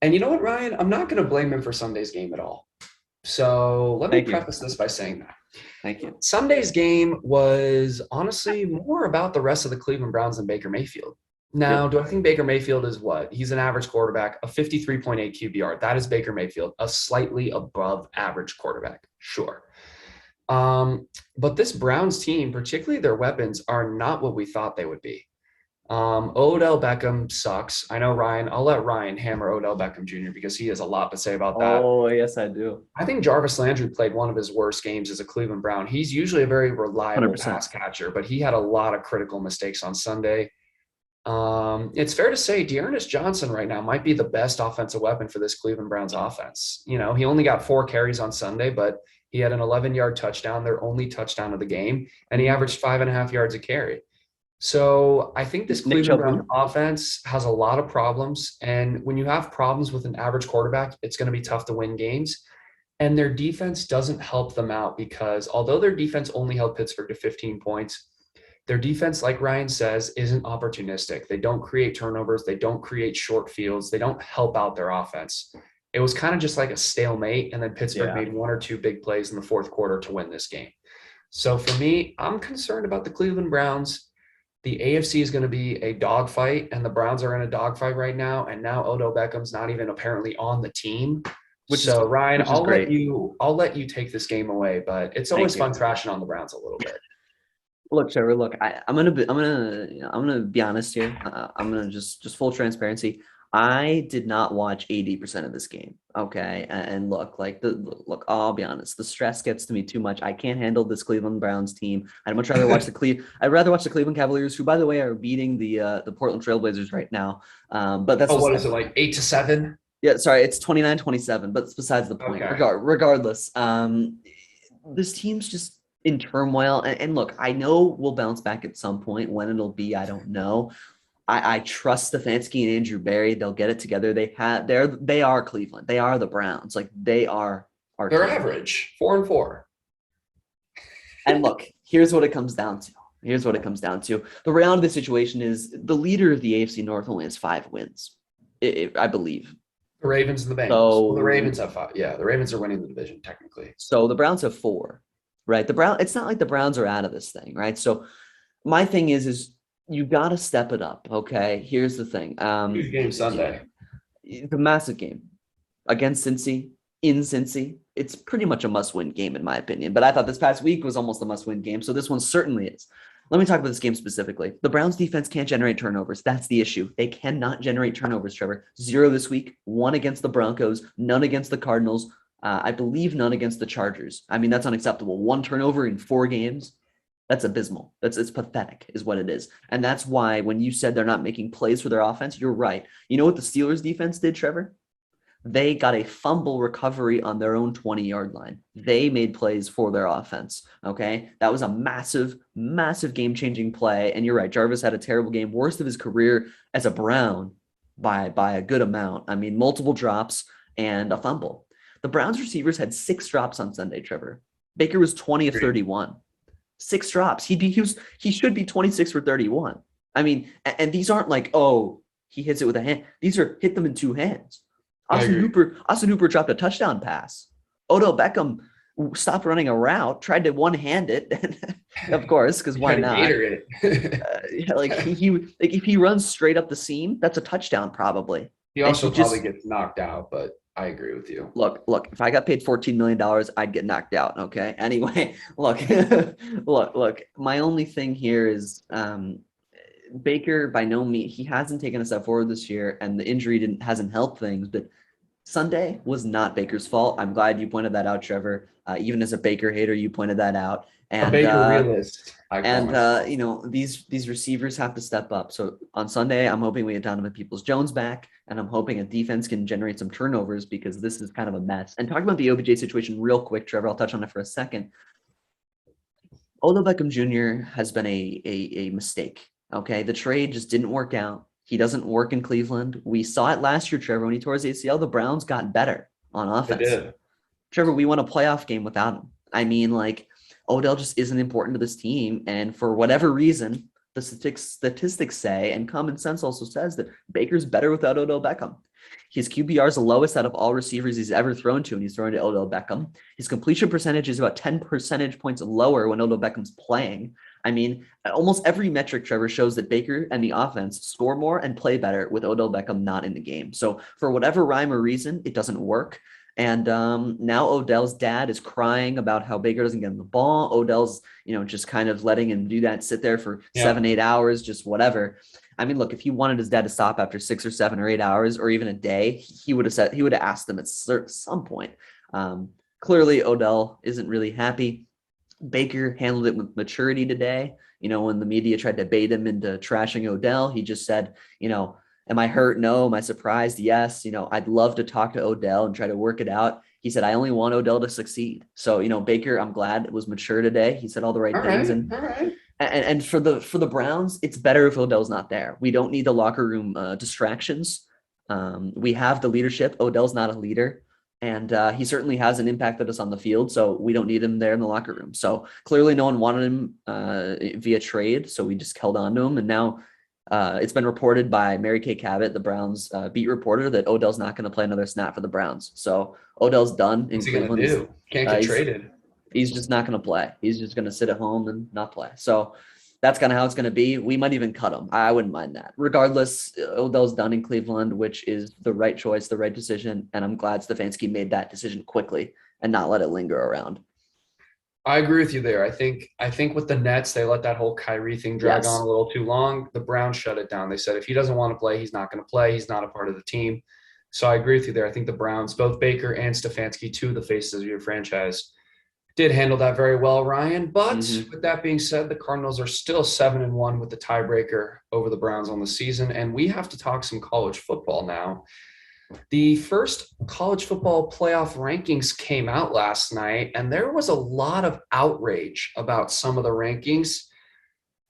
And you know what, Ryan? I'm not going to blame him for Sunday's game at all. So let me preface this by saying that. Thank you. Sunday's game was honestly more about the rest of the Cleveland Browns than Baker Mayfield. Now, Yep. do I think Baker Mayfield is what? He's an average quarterback, a 53.8 QBR. That is Baker Mayfield, a slightly above average quarterback. Sure. But this Browns team, particularly their weapons, are not what we thought they would be. Odell Beckham sucks. I know, Ryan. I'll let Ryan hammer Odell Beckham Jr. because he has a lot to say about that. Oh, yes, I do. I think Jarvis Landry played one of his worst games as a Cleveland Brown. He's usually a very reliable 100%. pass catcher, but he had a lot of critical mistakes on Sunday. It's fair to say Dearness Johnson right now might be the best offensive weapon for this Cleveland Browns offense. He only got 4 carries on Sunday, but he had an 11-yard touchdown, their only touchdown of the game, and he averaged 5.5 yards a carry. So I think this Nick Cleveland Chubb Browns who? offense has a lot of problems. And when you have problems with an average quarterback, it's going to be tough to win games. And their defense doesn't help them out because although their defense only held Pittsburgh to 15 points, their defense, like Ryan says, isn't opportunistic. They don't create turnovers. They don't create short fields. They don't help out their offense. It was kind of just like a stalemate. And then Pittsburgh Yeah. made one or two big plays in the fourth quarter to win this game. So for me, I'm concerned about the Cleveland Browns. The AFC is going to be a dogfight, and the Browns are in a dogfight right now. And now Odell Beckham's not even apparently on the team. Which is So good. Ryan, Which is great. I'll let you take this game away, but it's Thank always you. fun trashing on the Browns a little bit. Look, Trevor. Look, I'm gonna be honest here. I'm gonna just full transparency. I did not watch 80% of this game. Okay, and look, like look. I'll be honest. The stress gets to me too much. I can't handle this Cleveland Browns team. I'd much rather watch I'd rather watch the Cleveland Cavaliers, who, by the way, are beating the Portland Trailblazers right now. But that's Oh, what besides is it, the like 8-7? Yeah, sorry, it's 29-27, but it's besides the point. Okay. Regardless, this team's just in turmoil. And look, I know we'll bounce back at some point. When it'll be, I don't know. I trust Stefanski and Andrew Barry. They'll get it together. They are Cleveland. They are the Browns. Like, they are our They're team. average, 4-4. And look, here's what it comes down to. The reality of the situation is the leader of the AFC North only has 5 wins, I believe. The Ravens and the Bengals. Well, the So Ravens have 5. Yeah, the Ravens are winning the division technically. So the Browns have 4, right? It's not like the Browns are out of this thing, right? So my thing is you got to step it up. Okay. Here's the thing. Huge game Sunday. The massive game against Cincy in Cincy. It's pretty much a must-win game in my opinion. But I thought this past week was almost a must-win game. So this one certainly is. Let me talk about this game specifically. The Browns defense can't generate turnovers. That's the issue. They cannot generate turnovers, Trevor. 0 this week, 1 against the Broncos, none against the Cardinals. I believe none against the Chargers. I mean, that's unacceptable. 1 turnover in 4 games. That's abysmal. It's pathetic, is what it is. And that's why when you said they're not making plays for their offense, you're right. You know what the Steelers defense did, Trevor? They got a fumble recovery on their own 20-yard line. They made plays for their offense. Okay. That was a massive, massive game-changing play. And you're right. Jarvis had a terrible game, worst of his career as a Brown by a good amount. I mean, multiple drops and a fumble. The Browns receivers had 6 drops on Sunday, Trevor. Baker was 20 of 31. 6 drops. He should be 26 for 31. I mean, and these aren't like, oh, he hits it with a hand. These are hit them in 2 hands. Austin Hooper dropped a touchdown pass. Odell Beckham stopped running a route, tried to one-hand it, of course, because why not? Like if he runs straight up the seam, that's a touchdown probably. He also probably gets knocked out, but I agree with you. Look, if I got paid $14 million, I'd get knocked out. Okay. Anyway, look. My only thing here is Baker, by no means, he hasn't taken a step forward this year, and the injury hasn't helped things. But Sunday was not Baker's fault. I'm glad you pointed that out, Trevor. Even as a Baker hater, you pointed that out. And a Baker realist. These receivers have to step up. So on Sunday, I'm hoping we get Donovan Peoples-Jones back, and I'm hoping a defense can generate some turnovers because this is kind of a mess. And talking about the OBJ situation real quick, Trevor, I'll touch on it for a second. Odell Beckham Jr. has been a mistake. Okay, the trade just didn't work out. He doesn't work in Cleveland. We saw it last year, Trevor, when he tore his ACL. The Browns got better on offense. They did. Trevor, we won a playoff game without him. I mean, like, Odell just isn't important to this team. And for whatever reason, the statistics say, and common sense also says, that Baker's better without Odell Beckham. His QBR is the lowest out of all receivers he's ever thrown to, and he's thrown to Odell Beckham. His completion percentage is about 10 percentage points lower when Odell Beckham's playing. I mean, almost every metric, Trevor, shows that Baker and the offense score more and play better with Odell Beckham not in the game. So for whatever rhyme or reason, it doesn't work. And now Odell's dad is crying about how Baker doesn't get him the ball. Odell's, just kind of letting him do that, sit there for 7-8 hours, just whatever. I mean, look, if he wanted his dad to stop after 6 or 7 or 8 hours or even a day, he would have asked them at some point. Clearly, Odell isn't really happy. Baker handled it with maturity today. When the media tried to bait him into trashing Odell, he just said, am I hurt? No. Am I surprised? Yes. I'd love to talk to Odell and try to work it out. He said, I only want Odell to succeed. So, Baker, I'm glad it was mature today. He said all the right things. All right. And for the Browns, it's better if Odell's not there. We don't need the locker room distractions. We have the leadership. Odell's not a leader, and he certainly hasn't impacted us on the field, so we don't need him there in the locker room. So clearly, no one wanted him via trade, so we just held on to him. And now it's been reported by Mary Kay Cabot, the Browns beat reporter, that Odell's not going to play another snap for the Browns. So Odell's done in What's he gonna Cleveland. do? Can't get traded. He's just not going to play. He's just going to sit at home and not play. So that's kind of how it's going to be. We might even cut him. I wouldn't mind that. Regardless, Odell's done in Cleveland, which is the right choice, the right decision. And I'm glad Stefanski made that decision quickly and not let it linger around. I agree with you there. I think with the Nets, they let that whole Kyrie thing drag on a little too long. The Browns shut it down. They said if he doesn't want to play, he's not going to play. He's not a part of the team. So I agree with you there. I think the Browns, both Baker and Stefanski, two of the faces of your franchise, did handle that very well, Ryan. But with that being said, the Cardinals are still 7-1 with the tiebreaker over the Browns on the season. And we have to talk some college football now. The first college football playoff rankings came out last night, and there was a lot of outrage about some of the rankings.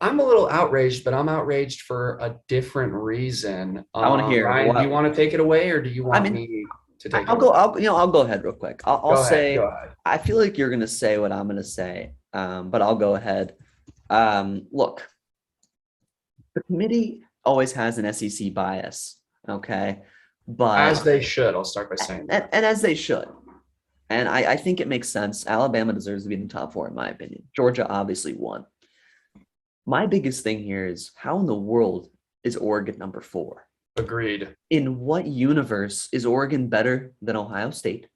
I'm a little outraged, but I'm outraged for a different reason. I want to hear. Ryan, do you want to take it away, or do you want me to take it away? I'll go ahead real quick. I'll say, go ahead. I feel like you're going to say what I'm going to say, but I'll go ahead. Look, the committee always has an SEC bias, okay? But as they should. I'll start by saying that. And as they should. And I think it makes sense. Alabama deserves to be in the top 4, in my opinion. Georgia obviously won. My biggest thing here is, how in the world is Oregon number 4? Agreed. In what universe is Oregon better than Ohio State?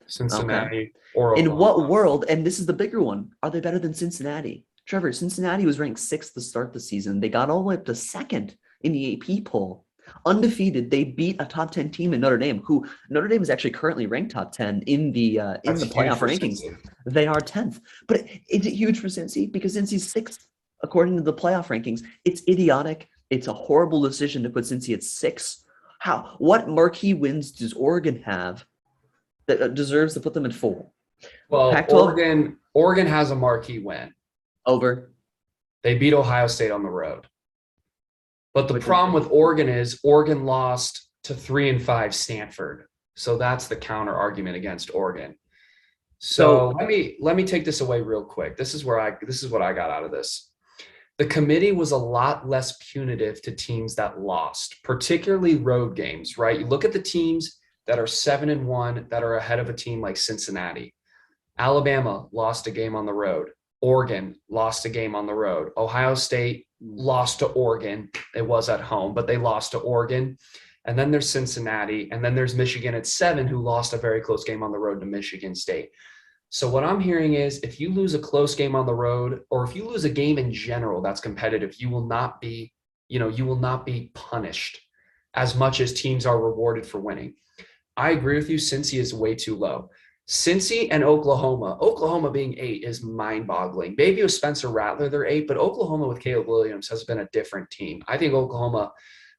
Cincinnati or in what world, and this is the bigger one, are they better than Cincinnati? Trevor, Cincinnati was ranked 6th to start the season. They got all the way up to 2nd in the AP poll. Undefeated, they beat a top 10 team in Notre Dame, who Notre Dame is actually currently ranked top 10 in the playoff rankings. They are 10th. But is it huge for Cincy? Because Cincy's 6th, according to the playoff rankings. It's idiotic. It's a horrible decision to put Cincy at 6. What marquee wins does Oregon have that deserves to put them at 4? Well, Pac-12, Oregon has a marquee win. Over. They beat Ohio State on the road. But the problem with Oregon is Oregon lost to 3-5 Stanford. So that's the counter argument against Oregon. So let me take this away real quick. This is what I got out of this. The committee was a lot less punitive to teams that lost, particularly road games, right? You look at the teams that are 7-1 that are ahead of a team like Cincinnati. Alabama lost a game on the road. Oregon lost a game on the road. Ohio State lost to Oregon. It was at home, but they lost to Oregon. And then there's Cincinnati. And then there's Michigan at 7, who lost a very close game on the road to Michigan State. So what I'm hearing is, if you lose a close game on the road, or if you lose a game in general that's competitive, you will not be punished as much as teams are rewarded for winning. I agree with you. Cincy is way too low. Cincy and Oklahoma being 8 is mind-boggling. Maybe with Spencer Rattler, they're 8, but Oklahoma with Caleb Williams has been a different team. I think Oklahoma,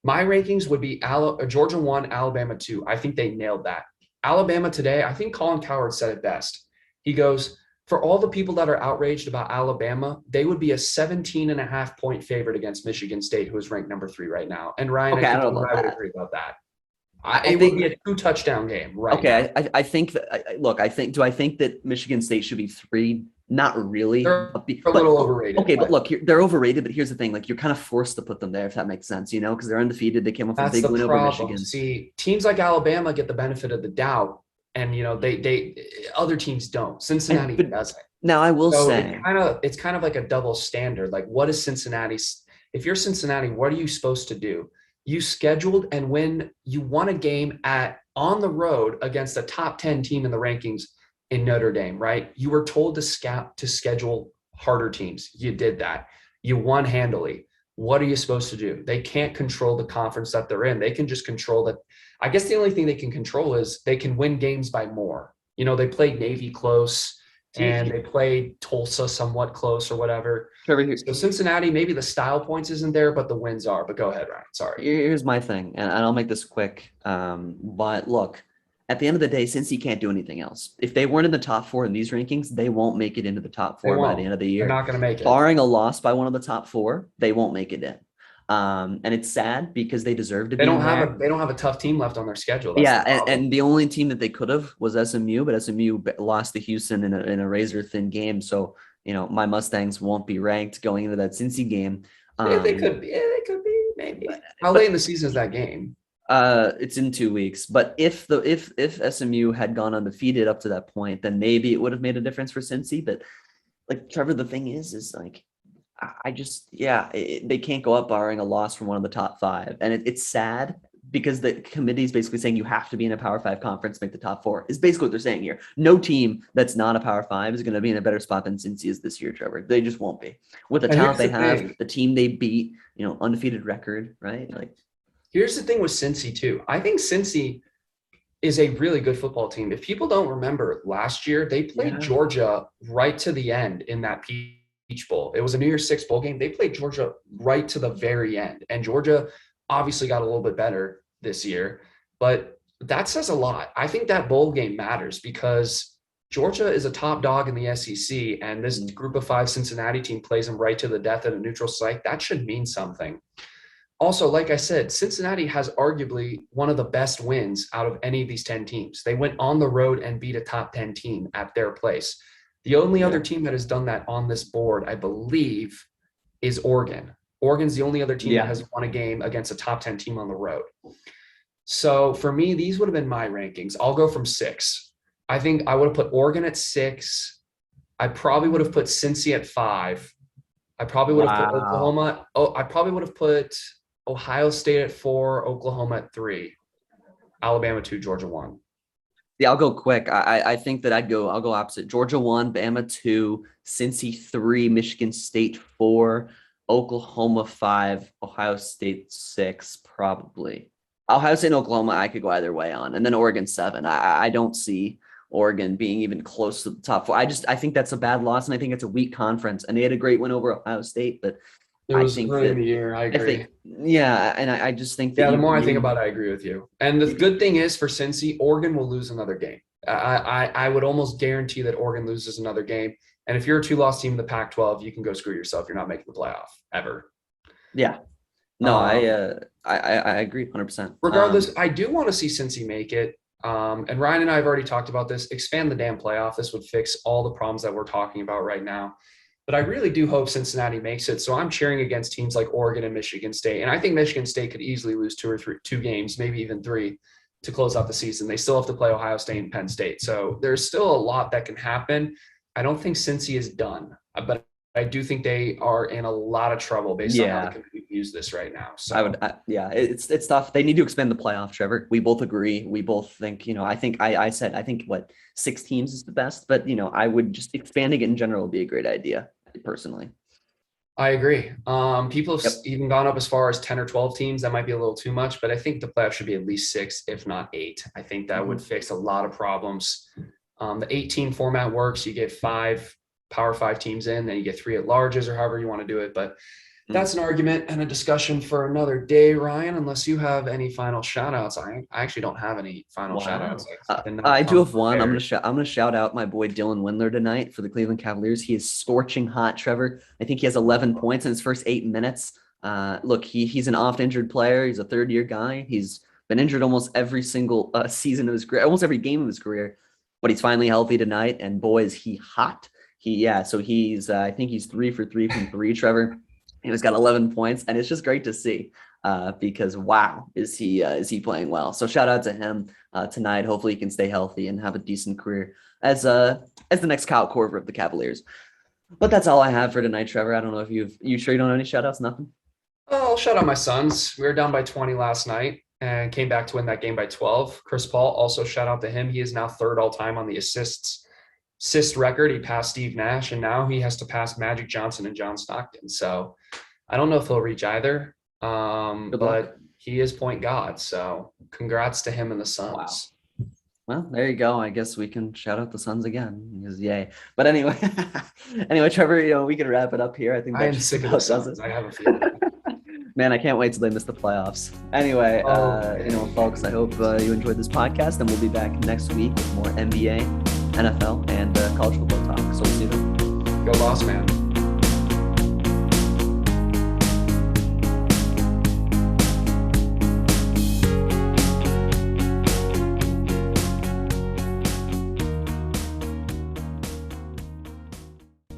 my rankings would be Georgia 1, Alabama 2. I think they nailed that. Alabama today, I think Colin Cowherd said it best. He goes, for all the people that are outraged about Alabama, they would be a 17.5-point favorite against Michigan State, who is ranked number 3 right now. And Ryan, I would agree about that. It would be a 2-touchdown game, right? Okay, I think that. Look, I think that Michigan State should be 3. Not really. They're a little overrated. Okay, but look, they're overrated. But here's the thing: like, you're kind of forced to put them there, if that makes sense. Because they're undefeated. They came off a big win over Michigan. See, teams like Alabama get the benefit of the doubt, and they other teams don't. Cincinnati doesn't. Now, I will say, it's kind of like a double standard. Like, what is Cincinnati's? If you're Cincinnati, what are you supposed to do? You scheduled, and when you won a game on the road against a top 10 team in the rankings in Notre Dame, right? You were told to schedule harder teams. You did that. You won handily. What are you supposed to do? They can't control the conference that they're in. They can just control that. I guess the only thing they can control is they can win games by more. They played Navy close, and they played Tulsa somewhat close or whatever. So Cincinnati, maybe the style points isn't there, but the wins are. But go ahead, Ryan. Sorry. Here's my thing, and I'll make this quick. But look, at the end of the day, Cincy can't do anything else. If they weren't in the top 4 in these rankings, they won't make it into the top They 4 by the won't. end of the They're year. not going to make it. Barring a loss by one of the top 4, they won't make it in. And it's sad because they deserve to They be don't in have there. a they don't have a tough team left on their schedule. That's the Yeah, problem. and the only team that they could have was SMU, but SMU lost to Houston in a razor thin game. So, my Mustangs won't be ranked going into that Cincy game. They could be. Yeah, they could be. Maybe. How late But in the season is that game? it's in 2 weeks. But if SMU had gone undefeated up to that point, then maybe it would have made a difference for Cincy. But like Trevor, the thing is like I just they can't go up barring a loss from one of the top 5, and it's sad because the committee is basically saying you have to be in a Power 5 conference to make the top 4. Is basically what they're saying here. No team that's not a Power 5 is going to be in a better spot than Cincy is this year, Trevor. They just won't be with the And talent here's they the have, thing. the team they beat, undefeated record, right? Like, Here's the thing with Cincy too. I think Cincy is a really good football team. If people don't remember last year, they played yeah, Georgia right to the end in that Peach Bowl. It was a New Year's Six bowl game. They played Georgia right to the very end. And Georgia obviously got a little bit better this year, but that says a lot. I think that bowl game matters because Georgia is a top dog in the SEC, and this group of 5 Cincinnati team plays them right to the death at a neutral site. That should mean something. Also, like I said, Cincinnati has arguably one of the best wins out of any of these 10 teams. They went on the road and beat a top 10 team at their place. The only yeah, other team that has done that on this board, I believe, is Oregon. Oregon's the only other team that yeah. has won a game against a top 10 team on the road. So for me, these would have been my rankings. I'll go from 6. I think I would have put Oregon at 6. I probably would have put Cincy at 5. I probably would have put Wow. Oklahoma. Oh, I probably would have put Ohio State at 4, Oklahoma at 3, Alabama 2, Georgia 1. Yeah, I'll go quick. I think that I'll go opposite. Georgia 1, Bama 2, Cincy 3, Michigan State 4, Oklahoma 5, Ohio State 6, probably. Ohio State and Oklahoma, I could go either way on. And then Oregon 7. I don't see Oregon being even close to the top 4. I think that's a bad loss, and I think it's a weak conference. And they had a great win over Ohio State, but It I was think early in the that year. I agree. I just think that Yeah, the you more I think really about it, I agree with you. And the good thing is for Cincy, Oregon will lose another game. I would almost guarantee that Oregon loses another game. And if you're a 2-loss team in the Pac-12, you can go screw yourself. You're not making the playoff ever. yeah. No, Um, I agree 100%. Regardless, I do want to see Cincy make it. And Ryan and I have already talked about this. Expand the damn playoff. This would fix all the problems that we're talking about right now. But I really do hope Cincinnati makes it. So I'm cheering against teams like Oregon and Michigan State. And I think Michigan State could easily lose 2 games, maybe even 3 to close out the season. They still have to play Ohio State and Penn State. So there's still a lot that can happen. I don't think Cincy is done, but I do think they are in a lot of trouble based on how the Yeah, committee views this right now. I So would. Yeah, it's tough. They need to expand the playoff, Trevor. We both agree. We both think. I think I said I think what 6 teams is the best, but I would just expanding it in general would be a great idea, personally. I agree. People have Yep. even gone up as far as 10 or 12 teams. That might be a little too much, but I think the playoff should be at least 6, if not 8. I think that would fix a lot of problems. The 18 format works. You get 5 Power 5 teams in, then you get 3 at larges or however you want to do it. But that's an argument and a discussion for another day, Ryan, unless you have any final shout outs. I actually don't have any final shout outs. Wow. I've been I not do come have one. prepared. I'm gonna shout out my boy Dylan Windler tonight for the Cleveland Cavaliers. He is scorching hot, Trevor. I think he has 11 points in his first 8 minutes. Look, he's an oft injured player. He's a third year guy. He's been injured almost every single season of his career, almost every game of his career. But he's finally healthy tonight, and boy, is he hot. So he's I think he's 3 for 3 from 3, Trevor. He's got 11 points, and it's just great to see because wow, is he playing well? So shout out to him tonight. Hopefully, he can stay healthy and have a decent career as the next Kyle Korver of the Cavaliers. But that's all I have for tonight, Trevor. I don't know if you sure you don't have any shout outs? Nothing. Oh, I'll shout out my sons. We were down by 20 last night and came back to win that game by 12. Chris Paul, also shout out to him. He is now third all time on the assist record. He passed Steve Nash, and now he has to pass Magic Johnson and John Stockton. So I don't know if he'll reach either, Good luck. but he is point god. So congrats to him and the Wow. Suns. Well, there you go. I guess we can shout out the Suns again because yay. But anyway, Trevor, we can wrap it up here. I think I that am just sick of the about does it. Suns. I have a feeling. Man, I can't wait till they miss the playoffs. Anyway, folks, I hope you enjoyed this podcast, and we'll be back next week with more NBA, NFL, and college football talk. So we'll see you then. Go Boss, man.